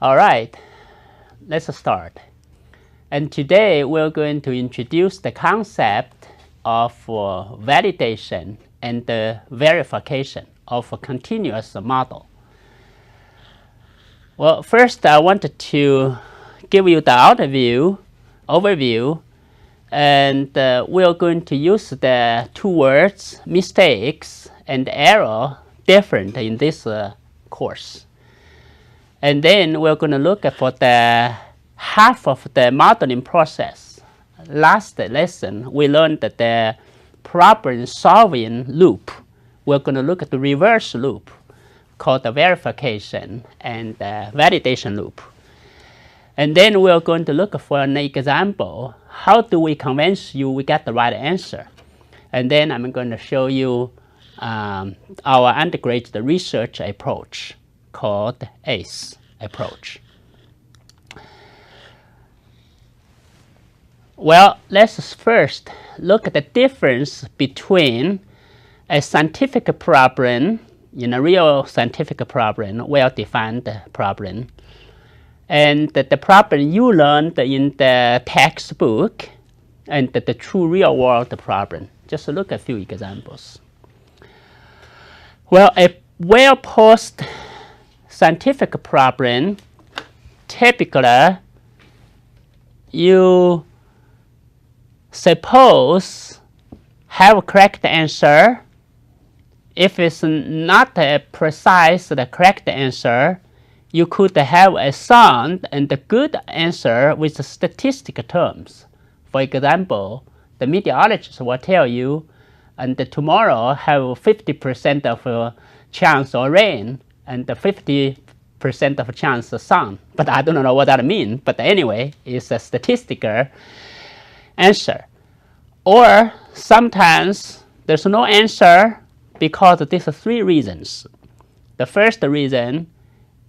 All right, let's start. And today we're going to introduce the concept of validation and verification of a continuous model. Well, first I wanted to give you the overview, and we're going to use the two words mistakes and error different in this course. And then we're going to look for the half of the modeling process. Last lesson, we learned that the problem solving loop. We're going to look at the reverse loop called the verification and validation loop. And then we're going to look for an example. How do we convince you we get the right answer? And then I'm going to show you our integrated research approach called ACE approach. Well, let's first look at the difference between a scientific problem, in a real scientific problem, well-defined problem, and the problem you learned in the textbook and the true real-world problem. Just look at a few examples. Well, a well-posed scientific problem, typically you suppose have a correct answer. If it's not a precise the correct answer, you could have a sound and a good answer with statistical terms. For example, the meteorologist will tell you, and tomorrow have 50% of chance of rain and 50% of chance of sun. But I don't know what that means. But anyway, it's a statistical answer. Or sometimes there's no answer because of these three reasons. The first reason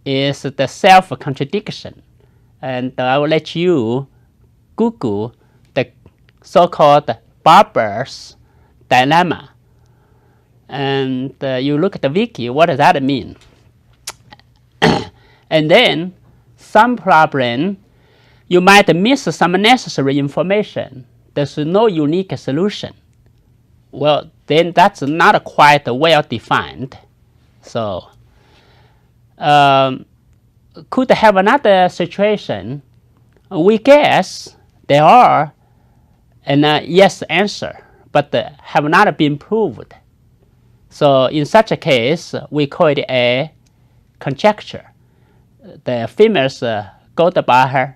is the self-contradiction. And I will let you Google the so-called Barber's dilemma. And you look at the wiki, what does that mean? And then some problem, you might miss some necessary information. There's no unique solution. Well, then that's not quite well defined. So could have another situation. We guess there are a yes answer, but have not been proved. So in such a case, we call it a conjecture. The famous Goldbacher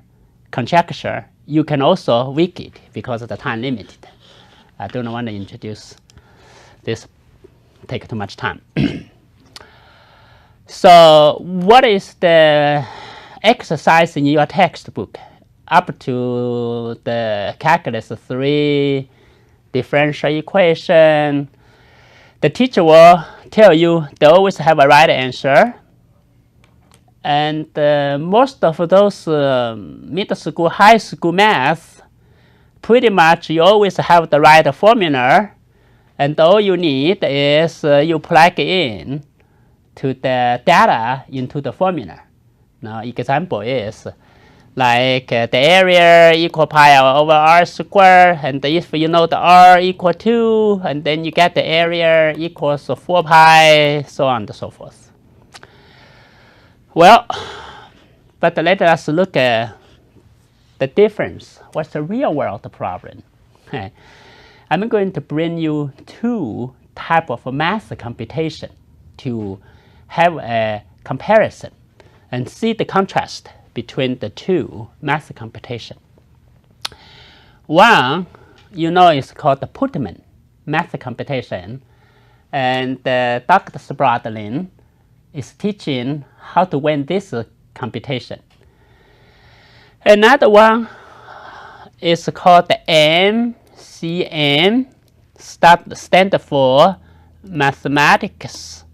conjecture, you can also wiki it because of the time limited. I don't want to introduce this, take too much time. So what is the exercise in your textbook? Up to the calculus 3, differential equation, the teacher will tell you they always have a right answer. And most of those middle school, high school math, pretty much you always have the right formula. And all you need is you plug in to the data into the formula. Now, example is like the area equal pi over r squared, and if you know the r equal 2, and then you get the area equals 4 pi, so on and so forth. Well, but let us look at the difference. What's the real world problem? Okay. I'm going to bring you two types of math computation to have a comparison and see the contrast between the two math computation. One, you know, is called the Putman math computation, and Dr. Spradlin is teaching how to win this computation. Another one is called the MCM, stand for Mathematics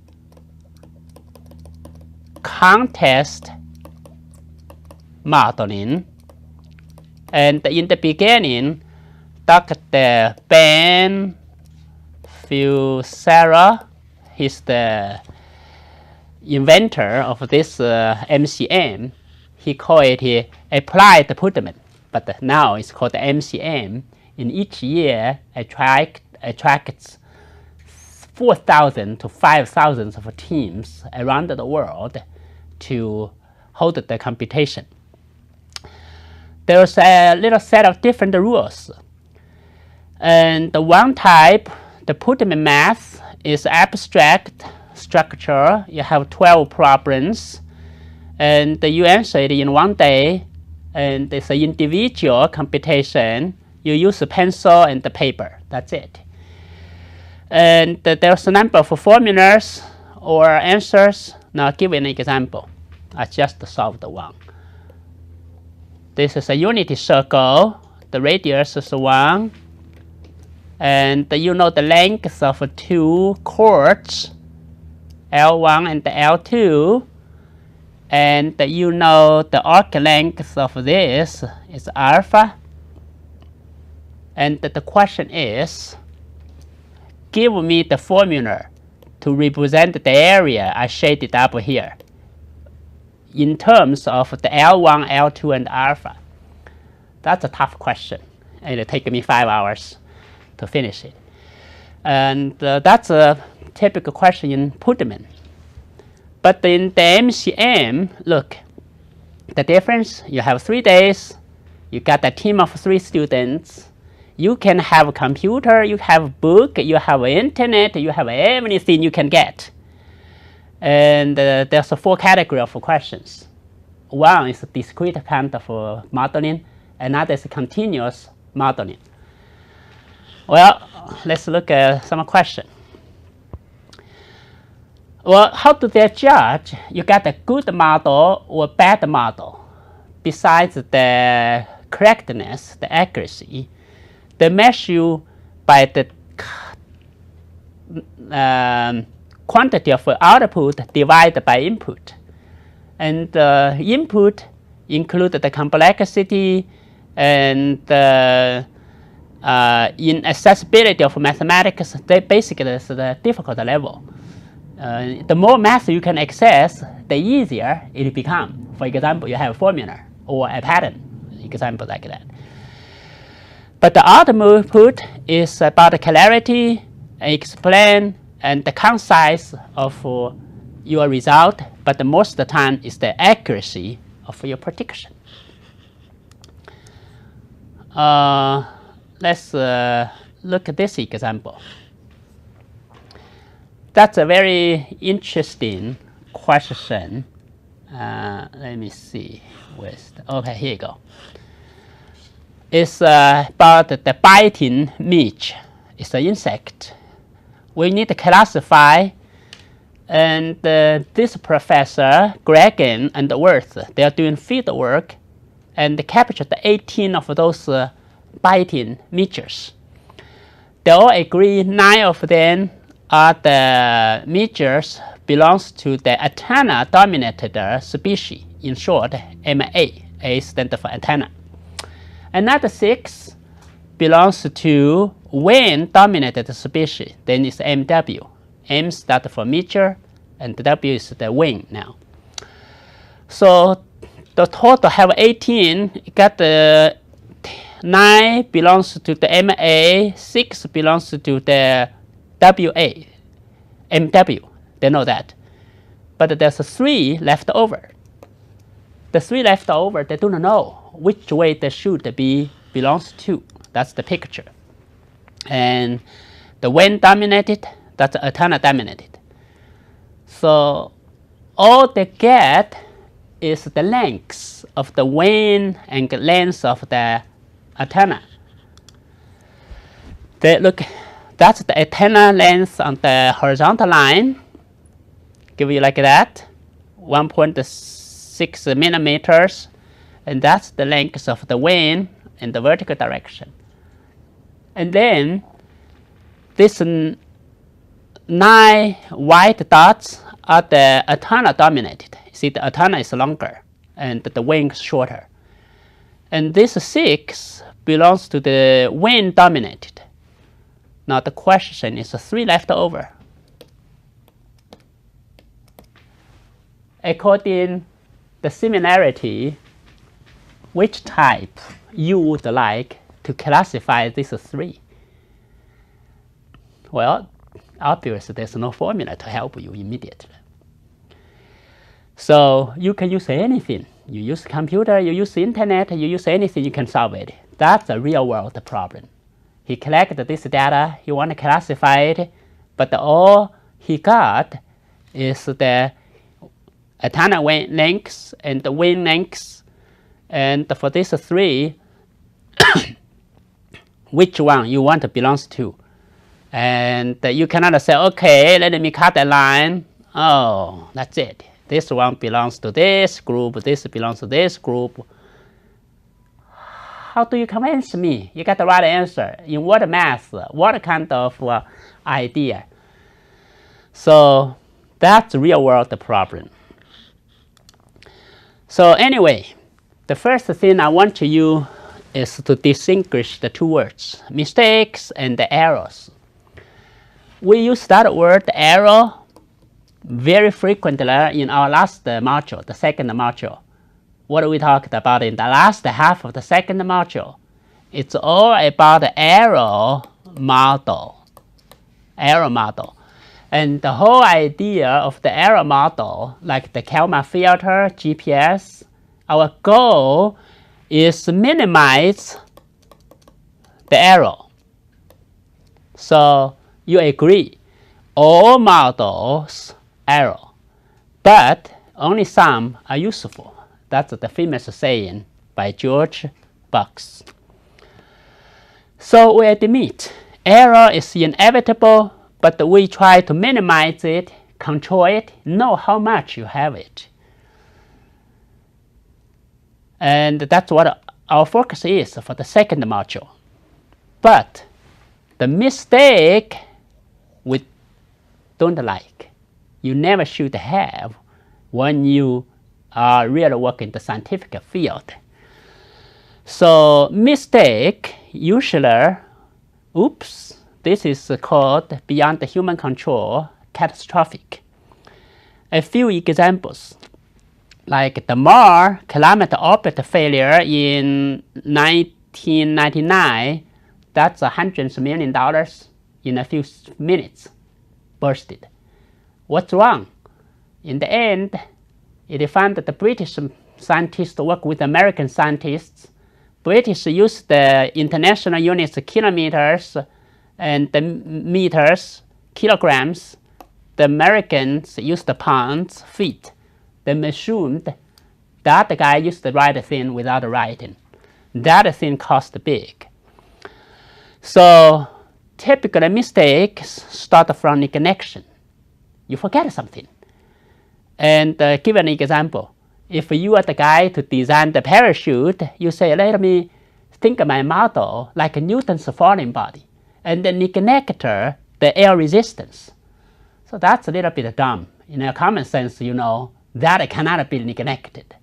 Contest Modeling. And in the beginning, Dr. Ben Fusara, he's the inventor of this MCM. he called it here applied putamen, but now it's called the MCM. In each year, attracts 4,000 to 5,000 of teams around the world to hold the computation. There's a little set of different rules. And the one type, the Putamen math, is abstract structure. You have 12 problems, and you answer it in one day, and it's an individual computation. You use a pencil and the paper. That's it. And there's a number of formulas or answers. Now, I'll give you an example. I just solved one. This is a unity circle. The radius is 1. And you know the length of 2 chords, L1 and L2. And you know the arc length of this is alpha. And the question is, give me the formula to represent the area I shaded up here in terms of the L1, L2, and alpha. That's a tough question. It'll take me 5 hours to finish it. And that's a typical question in Putamen. But in the MCM, look, the difference, you have 3 days, you got a team of 3 students, you can have a computer, you have a book, you have internet, you have everything you can get. And there's 4 categories of questions. One is discrete kind of modeling, another is continuous modeling. Well, let's look at some questions. Well, how do they judge you got a good model or bad model? Besides the correctness, the accuracy, they measure you by the quantity of output divided by input. And input include the complexity and in accessibility of mathematics, they basically is the difficult level. The more math you can access, the easier it becomes. For example, you have a formula or a pattern, example like that. But the output is about the clarity, explain, and the concise of your result, but most of the time is the accuracy of your prediction. Let's look at this example. That's a very interesting question. Let me see. Okay, here you go. It's about the biting midge. It's an insect. We need to classify. And this professor, Gregan and Worth, they are doing field work and captured 18 of those biting midges. They all agree 9 of them are the midges belongs to the antenna-dominated species, in short, MA. A stands for antenna. Another 6 belongs to wing-dominated species, then it's MW. M stands for midge, and W is the wing now. So the total have 18. You got the 9 belongs to the MA, 6 belongs to the WA, MW. They know that. But there's 3 left over. The 3 left over, they don't know which way they should be belongs to. That's the picture. And the wing dominated, that's antenna dominated. So all they get is the length of the wing and the length of the antenna. They look, that's the antenna length on the horizontal line. Give you like that, 1.6 millimeters. And that's the length of the wing in the vertical direction. And then this 9 white dots are the antenna dominated. You see, the antenna is longer and the wing is shorter. And this 6 belongs to the wing dominated. Now the question is 3 left over. According the similarity, which type you would like to classify these three? Well, obviously there's no formula to help you immediately. So you can use anything. You use computer, you use internet, you use anything, you can solve it. That's a real world problem. He collected this data, he want to classify it, but all he got is the antenna lengths and the wing lengths. And for these three, which one you want to belongs to. And you cannot say, okay, let me cut a line. Oh, that's it. This one belongs to this group, this belongs to this group. How do you convince me? You got the right answer. In what math? What kind of idea? So that's real world problem. So anyway, the first thing I want you is to distinguish the two words, mistakes and the errors. We use that word error very frequently in our last module, the second module. What we talked about in the last half of the second module, it's all about the error model. Error model. And the whole idea of the error model, like the Kalman filter, GPS, our goal is to minimize the error. So you agree, all models error, but only some are useful. That's the famous saying by George Box. So we admit error is inevitable, but we try to minimize it, control it, know how much you have it. And that's what our focus is for the second module. But the mistake we don't like, you never should have when you are really working in the scientific field. So mistake, usually, oops, this is called beyond the human control, catastrophic. A few examples, like the Mars kilometer orbit failure in 1999, that's $hundreds of millions in a few minutes, bursted. What's wrong? In the end, it found that the British scientists work with American scientists. British used the international units, kilometers, and the meters, kilograms. The Americans used the pounds, feet. They assumed that the guy used the right thing without writing. That thing cost big. So typical mistakes start from neglection. You forget something. And give an example. If you are the guy to design the parachute, you say, let me think of my model like Newton's falling body, and then neglect the air resistance. So that's a little bit dumb. In a common sense, you know, that cannot be neglected.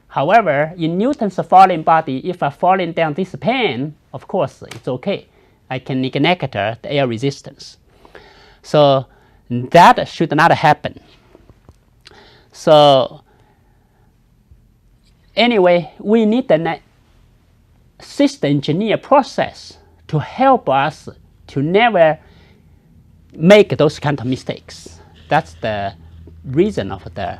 However, in Newton's falling body, if I'm falling down this pane, of course, it's okay. I can neglect the air resistance. So that should not happen. So anyway, we need a system engineer process to help us to never make those kind of mistakes. That's the reason of the